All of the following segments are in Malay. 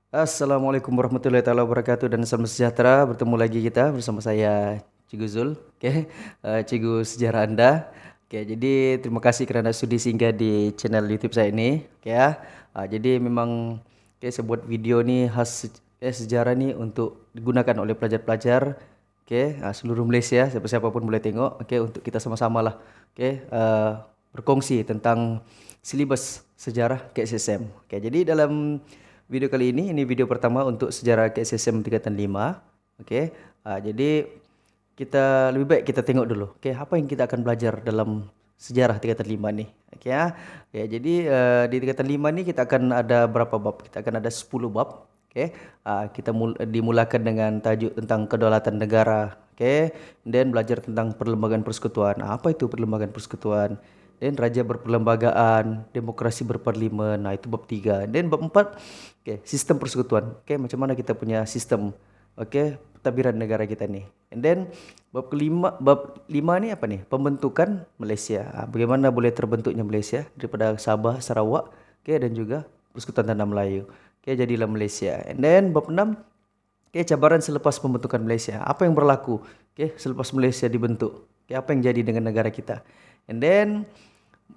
Assalamualaikum warahmatullahi taala wabarakatuh dan salam sejahtera. Bertemu lagi kita bersama saya Cikgu Zul, Cikgu sejarah Anda. Jadi terima kasih kerana sudi singgah di channel YouTube saya ini, jadi memang saya buat video ni khas sejarah ni untuk digunakan oleh pelajar-pelajar, seluruh Malaysia, siapa-siapa pun boleh tengok, untuk kita sama-sama lah, berkongsi tentang silibus sejarah KSSM. Jadi dalam video kali ini video pertama untuk sejarah KSSM tingkatan 5. Jadi kita lebih baik kita tengok dulu. Apa yang kita akan belajar dalam sejarah tingkatan 5 ni. Jadi di tingkatan 5 ni kita akan ada berapa bab? Kita akan ada 10 bab. Kita dimulakan dengan tajuk tentang kedaulatan negara. Dan belajar tentang perlembagaan persekutuan. Apa itu perlembagaan persekutuan? Dan raja berperlembagaan, demokrasi berparlimen. Itu bab 3. Dan bab 4, sistem persekutuan. Macam mana kita punya sistem pentadbiran negara kita ni. And then bab 5 ni apa ni? Pembentukan Malaysia. Bagaimana boleh terbentuknya Malaysia daripada Sabah, Sarawak, dan juga Persekutuan Tanah Melayu. Jadilah Malaysia. And then bab 6, cabaran selepas pembentukan Malaysia. Apa yang berlaku selepas Malaysia dibentuk? Apa yang jadi dengan negara kita? And then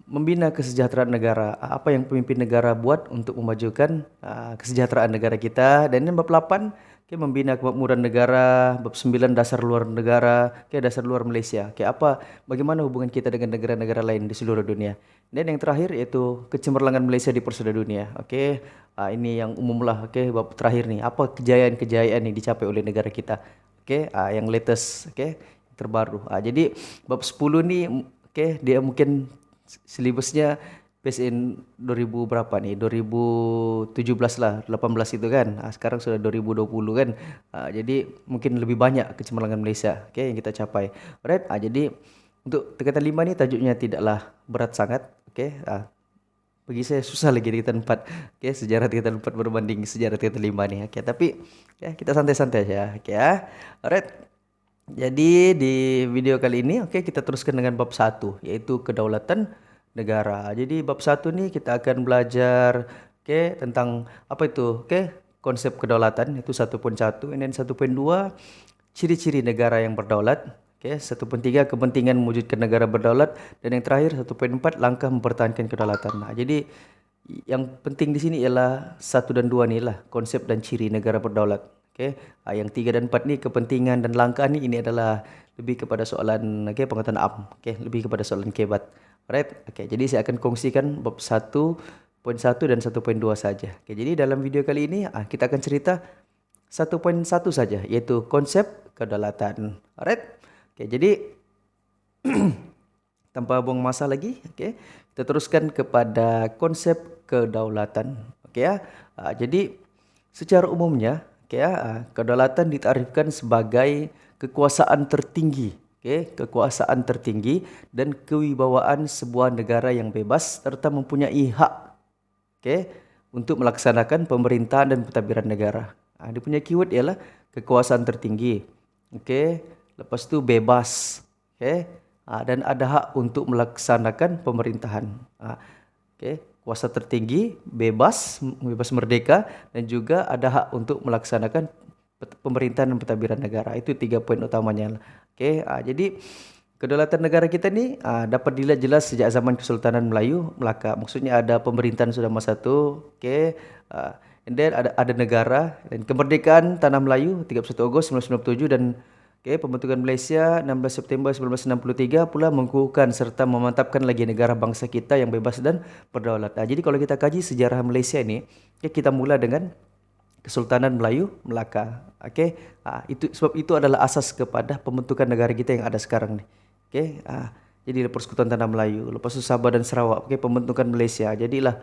membina kesejahteraan negara. Apa yang pemimpin negara buat untuk memajukan kesejahteraan negara kita. Dan bab 8, membina kemakmuran negara. Bab 9, dasar luar negara, dasar luar Malaysia. Bagaimana hubungan kita dengan negara-negara lain di seluruh dunia. Dan yang terakhir iaitu kecemerlangan Malaysia di persada dunia. Ini yang umum lah. Bab terakhir ni, apa kejayaan-kejayaan yang dicapai oleh negara kita. Yang latest, terbaru. Jadi bab 10 ni, dia mungkin silibusnya based in 2000 berapa nih? 2017 lah, 18 itu kan. Sekarang sudah 2020 kan. Jadi mungkin lebih banyak kecemerlangan Malaysia yang kita capai. Alright. Jadi untuk tingkatan 5 ni tajuknya tidaklah berat sangat. Bagi saya susah lagi tingkatan 4. Sejarah tingkatan 4 berbanding sejarah tingkatan 5 ni. Tapi kita santai-santai saja. Alright. Jadi di video kali ini kita teruskan dengan bab 1 iaitu kedaulatan negara. Jadi bab 1 ni kita akan belajar tentang apa itu konsep kedaulatan itu 1.1, dan 1.2 ciri-ciri negara yang berdaulat. 1.3 kepentingan mewujudkan negara berdaulat, dan yang terakhir 1.4 langkah mempertahankan kedaulatan. Jadi yang penting di sini ialah 1 dan 2 ni lah konsep dan ciri negara berdaulat. Yang 3 dan 4 ni kepentingan dan langkah ni, ini adalah lebih kepada soalan pengetahuan am, lebih kepada soalan kebat. Alright. Jadi saya akan kongsikan bab 1.1 dan 1.2 saja. Jadi dalam video kali ini kita akan cerita 1.1 saja iaitu konsep kedaulatan. Alright. Jadi tanpa buang masa lagi, kita teruskan kepada konsep kedaulatan. Jadi secara umumnya kedaulatan ditarifkan sebagai kekuasaan tertinggi, kekuasaan tertinggi dan kewibawaan sebuah negara yang bebas serta mempunyai hak, untuk melaksanakan pemerintahan dan pentadbiran negara. Dia punya keyword ialah kekuasaan tertinggi, lepas tu bebas, dan ada hak untuk melaksanakan pemerintahan. Kuasa tertinggi, bebas merdeka, dan juga ada hak untuk melaksanakan pemerintahan dan pentadbiran negara. Itu 3 poin utamanya. Jadi kedaulatan negara kita ni dapat dilihat jelas sejak zaman Kesultanan Melayu Melaka. Maksudnya ada pemerintahan sudah masa tu, and then ada negara, dan kemerdekaan Tanah Melayu 31 Ogos 1997, dan pembentukan Malaysia 16 September 1963 pula mengukuhkan serta memantapkan lagi negara bangsa kita yang bebas dan berdaulat. Jadi kalau kita kaji sejarah Malaysia ni, kita mula dengan Kesultanan Melayu Melaka. Sebab itu adalah asas kepada pembentukan negara kita yang ada sekarang ni. Jadi Persekutuan Tanah Melayu, lepas itu Sabah dan Sarawak, pembentukan Malaysia. Jadilah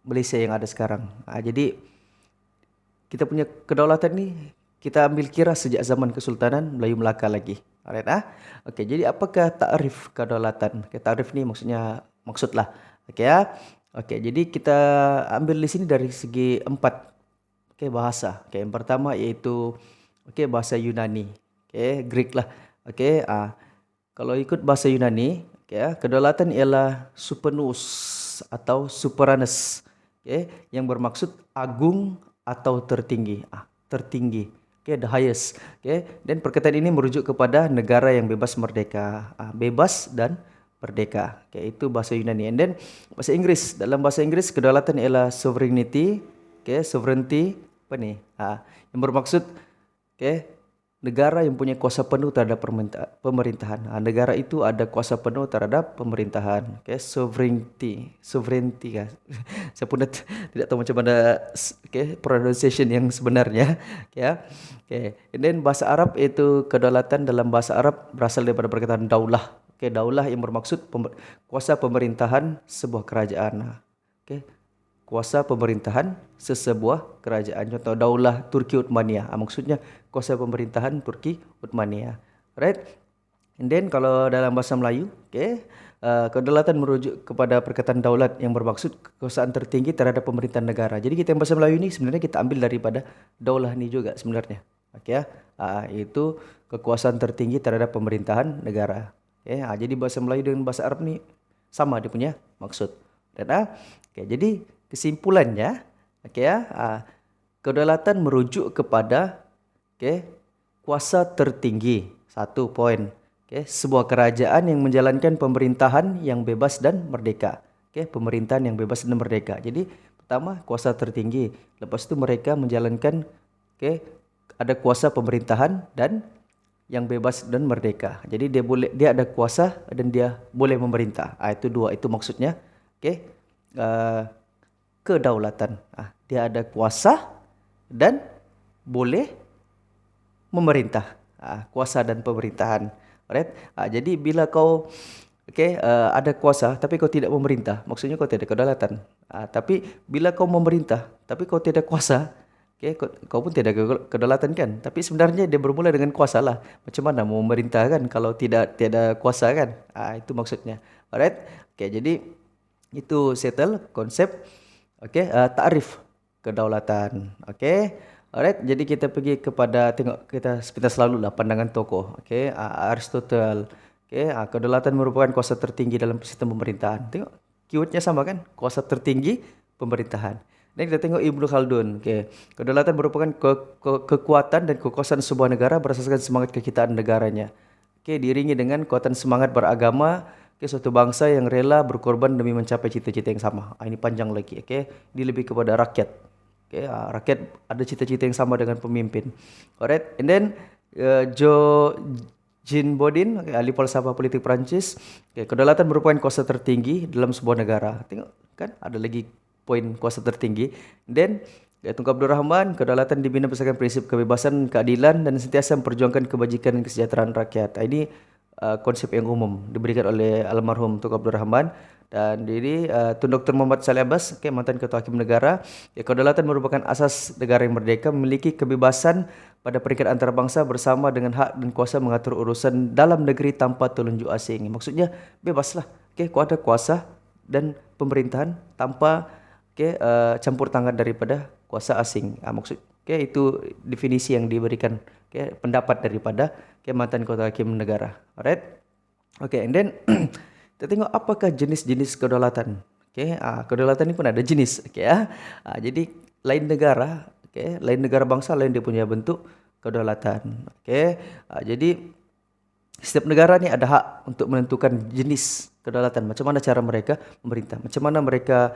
Malaysia yang ada sekarang. Jadi kita punya kedaulatan ni kita ambil kira sejak zaman Kesultanan Melayu Melaka lagi. Alright. Jadi apakah takrif kedaulatan? Takrif ni maksudlah. Jadi kita ambil di sini dari segi 4 bahasa. Yang pertama iaitu bahasa Yunani. Greek lah. Kalau ikut bahasa Yunani, kedaulatan ialah supernus atau superanes. yang bermaksud agung atau tertinggi. Tertinggi. The highest. Dan perkataan ini merujuk kepada negara yang bebas merdeka. Bebas dan merdeka. Itu bahasa Yunani. And then bahasa Inggris. Dalam bahasa Inggris kedaulatan ialah sovereignty. Sovereignty apa ni? Yang bermaksud negara yang punya kuasa penuh terhadap pemerintahan. Negara itu ada kuasa penuh terhadap pemerintahan. Sovereignty kan. Saya pun tidak tahu macam mana pronunciation yang sebenarnya. And then bahasa Arab itu kedaulatan dalam bahasa Arab berasal daripada perkataan daulah. Daulah yang bermaksud kuasa pemerintahan sebuah kerajaan. Kuasa pemerintahan sesebuah kerajaan. Contoh Daulah Turki Uthmaniyah. Maksudnya kuasa pemerintahan Turki Uthmaniyah. Right? And then kalau dalam bahasa Melayu, kedaulatan merujuk kepada perkataan daulat yang bermaksud kekuasaan tertinggi terhadap pemerintahan negara. Jadi kita yang bahasa Melayu ni sebenarnya kita ambil daripada daulah ni juga sebenarnya. Itu kekuasaan tertinggi terhadap pemerintahan negara. Jadi bahasa Melayu dengan bahasa Arab ni sama dia punya maksud. Dan jadi kesimpulannya, kedaulatan merujuk kepada kuasa tertinggi. 1 poin. Sebuah kerajaan yang menjalankan pemerintahan yang bebas dan merdeka. Pemerintahan yang bebas dan merdeka. Jadi pertama kuasa tertinggi. Lepas itu mereka menjalankan ada kuasa pemerintahan dan yang bebas dan merdeka. Jadi dia ada kuasa dan dia boleh memerintah. Itu 2, itu maksudnya. Kedaulatan. Dia ada kuasa dan boleh memerintah. Kuasa dan pemerintahan. Alright? Jadi bila kau ada kuasa tapi kau tidak memerintah, maksudnya kau tidak ada kedaulatan. Tapi bila kau memerintah tapi kau tidak kuasa, kau pun tidak ada kedaulatan kan? Tapi sebenarnya dia bermula dengan kuasa lah. Macam mana mau memerintah kan kalau tiada kuasa kan? Itu maksudnya. Alright? Jadi itu settle konsep ta'rif kedaulatan. Alright, jadi kita pergi kepada tengok kita sepintas selalu lah pandangan tokoh. Aristotle. Kedaulatan merupakan kuasa tertinggi dalam sistem pemerintahan. Tengok keywordnya sama kan? Kuasa tertinggi pemerintahan. Dan kita tengok Ibnu Khaldun. Kedaulatan merupakan kekuatan dan kekuasaan sebuah negara berdasarkan semangat kekitaan negaranya. Diiringi dengan kekuatan semangat beragama. Suatu bangsa yang rela berkorban demi mencapai cita-cita yang sama. Ini panjang lagi. Ini lebih kepada rakyat. Rakyat ada cita-cita yang sama dengan pemimpin. Alright. And then Jean Bodin, ahli falsafah politik Perancis. Kedaulatan merupakan kuasa tertinggi dalam sebuah negara. Tengok kan ada lagi poin kuasa tertinggi. And then Tunku Abdul Rahman, kedaulatan dibina berdasarkan prinsip kebebasan, keadilan dan sentiasa memperjuangkan kebajikan dan kesejahteraan rakyat. Ini konsep yang umum diberikan oleh almarhum Tunku Abdul Rahman. Dan diri Tun Dr. Muhammad Saleh Abbas, mantan Ketua Hakim Negara. Kedaulatan merupakan asas negara yang merdeka, memiliki kebebasan pada peringkat antarabangsa bersama dengan hak dan kuasa mengatur urusan dalam negeri tanpa telunjuk asing. Maksudnya bebaslah. Kau ada kuasa dan pemerintahan tanpa campur tangan daripada kuasa asing. Maksud itu definisi yang diberikan pendapat daripada mantan Ketua Hakim Negara. Alright. And then kita tengok apakah jenis-jenis kedaulatan. Kedaulatan ini pun ada jenis. Jadi lain negara, lain negara bangsa, lain dia punya bentuk kedaulatan. Jadi setiap negara ni ada hak untuk menentukan jenis kedaulatan. Macam mana cara mereka memerintah. Macam mana mereka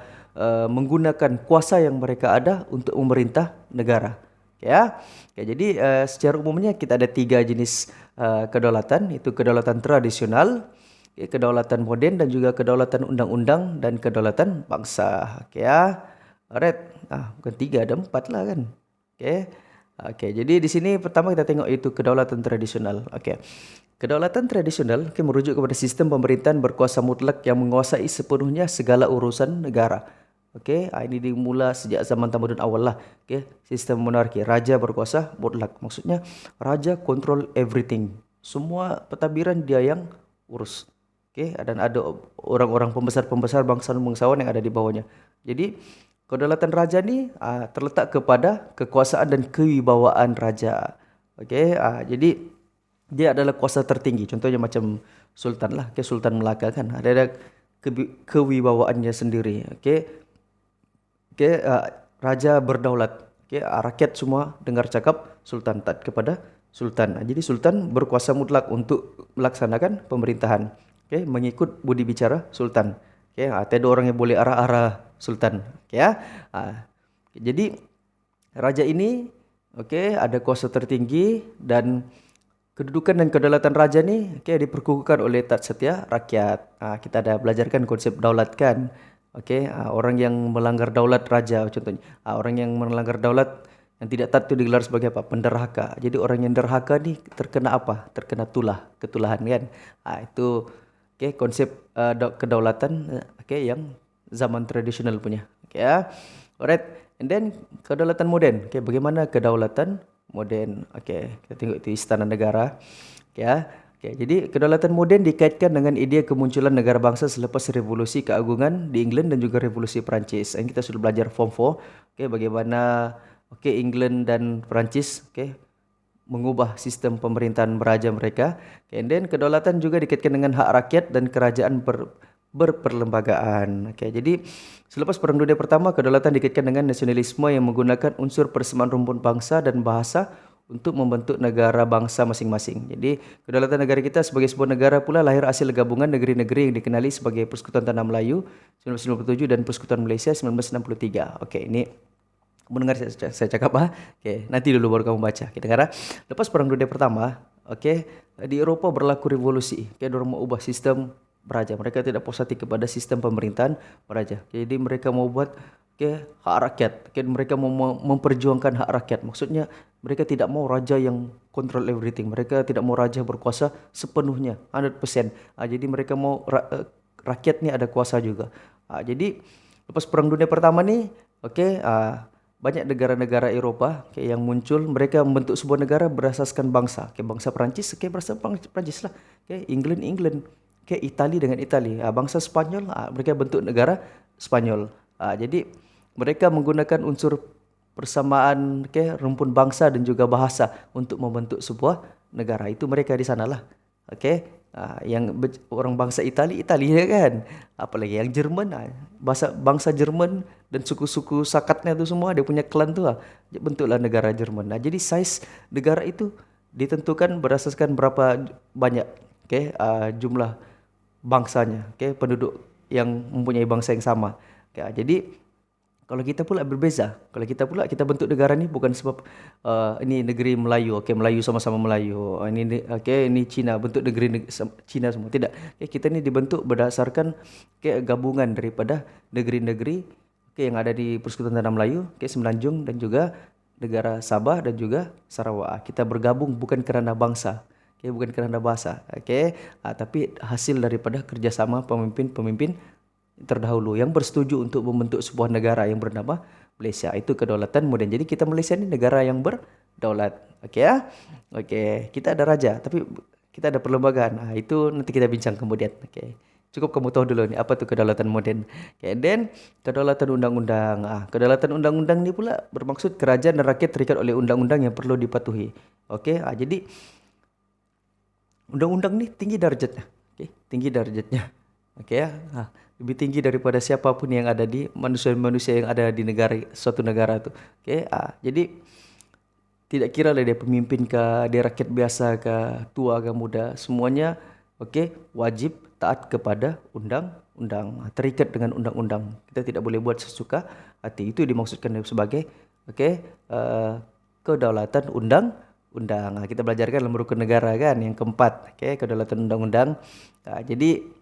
menggunakan kuasa yang mereka ada untuk memerintah negara. Jadi secara umumnya kita ada 3 jenis kedaulatan. Itu kedaulatan tradisional, kedaulatan moden dan juga kedaulatan undang-undang dan kedaulatan bangsa. Alright. Bukan 3, ada 4 lah kan. Jadi di sini pertama kita tengok itu kedaulatan tradisional. Kedaulatan tradisional merujuk kepada sistem pemerintahan berkuasa mutlak yang menguasai sepenuhnya segala urusan negara. Ini dimula sejak zaman tamadun awal lah. Sistem monarki, raja berkuasa mutlak. Maksudnya raja control everything. Semua pentadbiran dia yang urus. Dan ada orang-orang pembesar-pembesar bangsawan yang ada di bawahnya. Jadi kedaulatan raja ni terletak kepada kekuasaan dan kewibawaan raja. Jadi dia adalah kuasa tertinggi. Contohnya macam sultan lah, Sultan Melaka kan. Ada kewibawaannya sendiri. Okay, raja berdaulat. Okay, rakyat semua dengar cakap sultan, taat kepada sultan. Jadi sultan berkuasa mutlak untuk melaksanakan pemerintahan. Okay, mengikut budi bicara sultan. Okay, tiada orang yang boleh arah-arah sultan. Okay, ya. Jadi raja ini ada kuasa tertinggi dan kedudukan dan kedaulatan raja ni diperkukuhkan oleh taat setia rakyat. Kita ada belajarkan konsep daulat kan. Orang yang melanggar daulat raja contohnya. Orang yang melanggar daulat yang tidak taat itu digelar sebagai apa? Penderhaka. Jadi orang yang derhaka ni terkena apa? Terkena ketulahan kan. Itu konsep kedaulatan yang zaman tradisional punya. Alright. And then kedaulatan moden. Bagaimana kedaulatan moden? Kita tengok itu istana negara. Jadi kedaulatan moden dikaitkan dengan idea kemunculan negara bangsa selepas revolusi keagungan di England dan juga revolusi Perancis. Yang kita sudah belajar form 4. Bagaimana England dan Perancis mengubah sistem pemerintahan beraja mereka. And then kedaulatan juga dikaitkan dengan hak rakyat dan kerajaan berperlembagaan. Jadi selepas Perang Dunia Pertama, kedaulatan dikaitkan dengan nasionalisme yang menggunakan unsur persamaan rumpun bangsa dan bahasa untuk membentuk negara bangsa masing-masing. Jadi kedaulatan negara kita sebagai sebuah negara pula lahir hasil gabungan negeri-negeri yang dikenali sebagai Persekutuan Tanah Melayu 1997 dan Persekutuan Malaysia 1963. Ini mendengar saya cakap nanti dulu baru kamu baca. Kita kira lepas Perang Dunia Pertama, di Eropah berlaku revolusi. Dorang mau ubah sistem beraja. Mereka tidak puas hati kepada sistem pemerintahan beraja. Jadi mereka mau buat hak rakyat. Mereka mau memperjuangkan hak rakyat. Maksudnya mereka tidak mau raja yang control everything. Mereka tidak mau raja berkuasa sepenuhnya 100%. Jadi mereka mau rakyat ni ada kuasa juga. Jadi lepas Perang Dunia Pertama ni banyak negara-negara Eropah yang muncul. Mereka membentuk sebuah negara berasaskan bangsa. Bangsa Perancis berasaskan Perancis lah. England. Itali dengan Itali. Bangsa Spanyol mereka bentuk negara Spanyol. Jadi mereka menggunakan unsur persamaan rumpun bangsa dan juga bahasa untuk membentuk sebuah negara. Itu mereka di sanalah. Yang orang bangsa Italia kan. Apalagi yang Jerman, bangsa Jerman dan suku-suku sakatnya itu semua dia punya klan tu bentuklah negara Jerman. Jadi saiz negara itu ditentukan berdasarkan berapa banyak jumlah bangsanya, penduduk yang mempunyai bangsa yang sama. Jadi kalau kita pula berbeza. Kalau kita bentuk negara ni bukan sebab ini negeri Melayu, Melayu sama-sama Melayu. Ini Cina, bentuk negeri Cina semua. Tidak. Kita ni dibentuk berdasarkan gabungan daripada negeri-negeri yang ada di Persekutuan Tanah Melayu, Semenanjung dan juga negara Sabah dan juga Sarawak. Kita bergabung bukan kerana bangsa. Bukan kerana bahasa. Tapi hasil daripada kerjasama pemimpin-pemimpin terdahulu yang bersetuju untuk membentuk sebuah negara yang bernama Malaysia. Itu kedaulatan moden. Jadi kita Malaysia ni negara yang berdaulat. Kita ada raja tapi kita ada perlembagaan. Itu nanti kita bincang kemudian. Cukup kamu tahu dulu ni apa tu kedaulatan moden. Dan kedaulatan undang-undang. Kedaulatan undang-undang ni pula bermaksud kerajaan dan rakyat terikat oleh undang-undang yang perlu dipatuhi. Jadi undang-undang ni tinggi darjatnya. Tinggi darjatnya. Lebih tinggi daripada siapapun yang ada di manusia-manusia yang ada di suatu negara tu. Jadi tidak kira lah dia pemimpin ke, dia rakyat biasa ke, tua ke muda, semuanya wajib taat kepada undang-undang, terikat dengan undang-undang. Kita tidak boleh buat sesuka hati. Itu dimaksudkan sebagai kedaulatan undang-undang. Kita belajarkan dalam rukun negara kan yang keempat, kedaulatan undang-undang. Jadi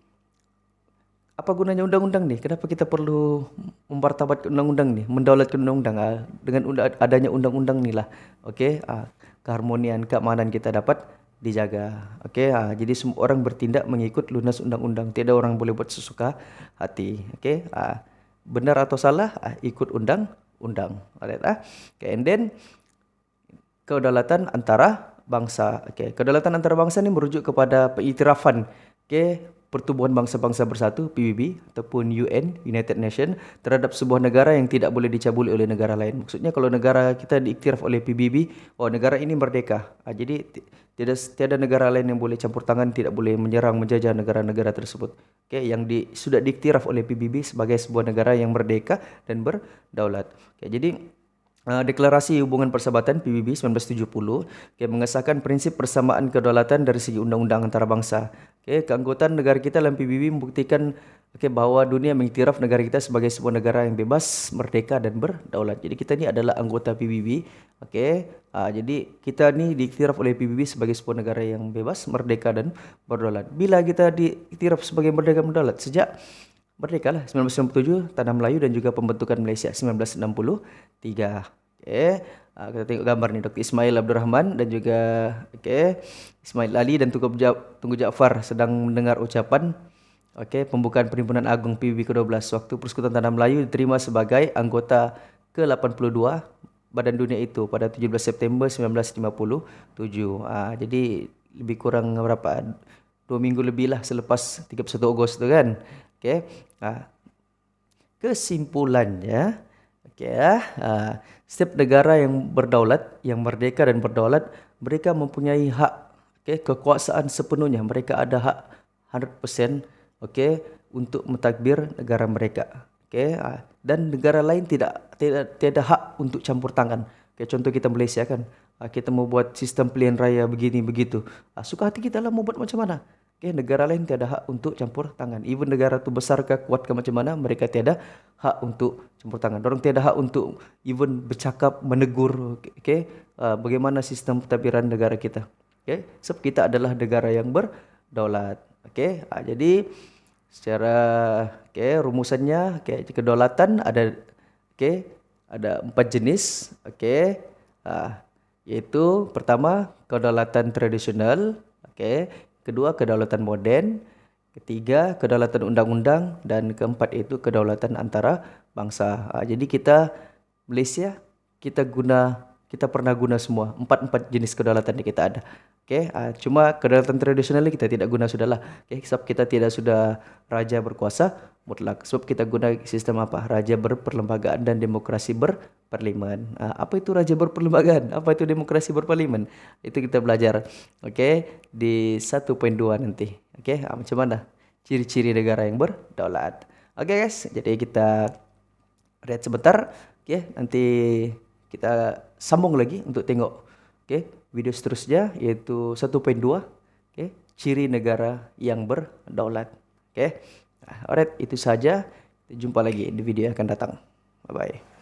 apa gunanya undang-undang ni? Kenapa kita perlu mempertabatkan undang-undang ni? Mendaulatkan undang-undang. Dengan adanya undang-undang ni lah, keharmonian, keamanan kita dapat dijaga. Jadi semua orang bertindak mengikut lunas undang-undang. Tidak orang boleh buat sesuka hati. Benar atau salah, ikut undang-undang. And then kedaulatan antara bangsa. Kedaulatan antara bangsa ni merujuk kepada pengiktirafan Pertubuhan Bangsa-Bangsa Bersatu PBB ataupun UN United Nation terhadap sebuah negara yang tidak boleh dicabuli oleh negara lain. Maksudnya kalau negara kita diiktiraf oleh PBB, oh negara ini merdeka. Jadi tiada negara lain yang boleh campur tangan, tidak boleh menyerang menjajah negara-negara tersebut. Yang sudah diiktiraf oleh PBB sebagai sebuah negara yang merdeka dan berdaulat. Jadi Deklarasi Hubungan Persahabatan PBB 1970 mengesahkan prinsip persamaan kedaulatan dari segi undang-undang antarabangsa. Keanggotaan negara kita dalam PBB membuktikan bahwa dunia mengiktiraf negara kita sebagai sebuah negara yang bebas, merdeka dan berdaulat. Jadi kita ini adalah anggota PBB. Jadi kita ini diiktiraf oleh PBB sebagai sebuah negara yang bebas, merdeka dan berdaulat. Bila kita diiktiraf sebagai merdeka dan berdaulat sejak merdeka lah 1997, Tanah Melayu dan juga pembentukan Malaysia 1963. Kita tengok gambar ni Dr. Ismail Abdul Rahman dan juga Ismail Ali dan Tunku Jaafar sedang mendengar ucapan pembukaan Perhimpunan Agung PBB ke-12 waktu Persekutuan Tanah Melayu diterima sebagai anggota ke-82 Badan Dunia itu pada 17 September 1957. Jadi lebih kurang berapa? 2 minggu lebih lah selepas 31 Ogos tu kan. Kesimpulannya, setiap negara yang berdaulat, yang merdeka dan berdaulat, mereka mempunyai hak, kekuasaan sepenuhnya. Mereka ada hak 100%, untuk mentadbir negara mereka. Dan negara lain tiada hak untuk campur tangan. Contoh kita Malaysia kan, kita mau buat sistem pilihan raya begini begitu. Suka hati kita lah mau buat macam mana. Negara lain tiada hak untuk campur tangan. Even negara tu besar ke kuat ke macam mana, mereka tiada hak untuk campur tangan. Dorang tiada hak untuk even bercakap, menegur, bagaimana sistem pentadbiran negara kita. Sebab kita adalah negara yang berdaulat. Jadi secara rumusannya, kedaulatan ada 4 jenis. Yaitu pertama kedaulatan tradisional, kedua kedaulatan moden, ketiga kedaulatan undang-undang, dan keempat itu kedaulatan antara bangsa. Jadi kita Malaysia kita pernah guna semua empat jenis kedaulatan yang kita ada. Cuma kedaulatan tradisional kita tidak guna sudahlah. Sebab kita tidak sudah raja berkuasa mutlak. Sebab kita guna sistem apa? Raja berperlembagaan dan demokrasi berparlimen. Apa itu raja berperlembagaan? Apa itu demokrasi berparlimen? Itu kita belajar. Di 1.2 nanti. Macam mana ciri-ciri negara yang berdaulat. Guys, jadi kita lihat sebentar. Nanti kita sambung lagi untuk tengok video seterusnya, yaitu 1.2, ciri negara yang berdaulat. Alright, itu saja. Jumpa lagi di video yang akan datang. Bye bye.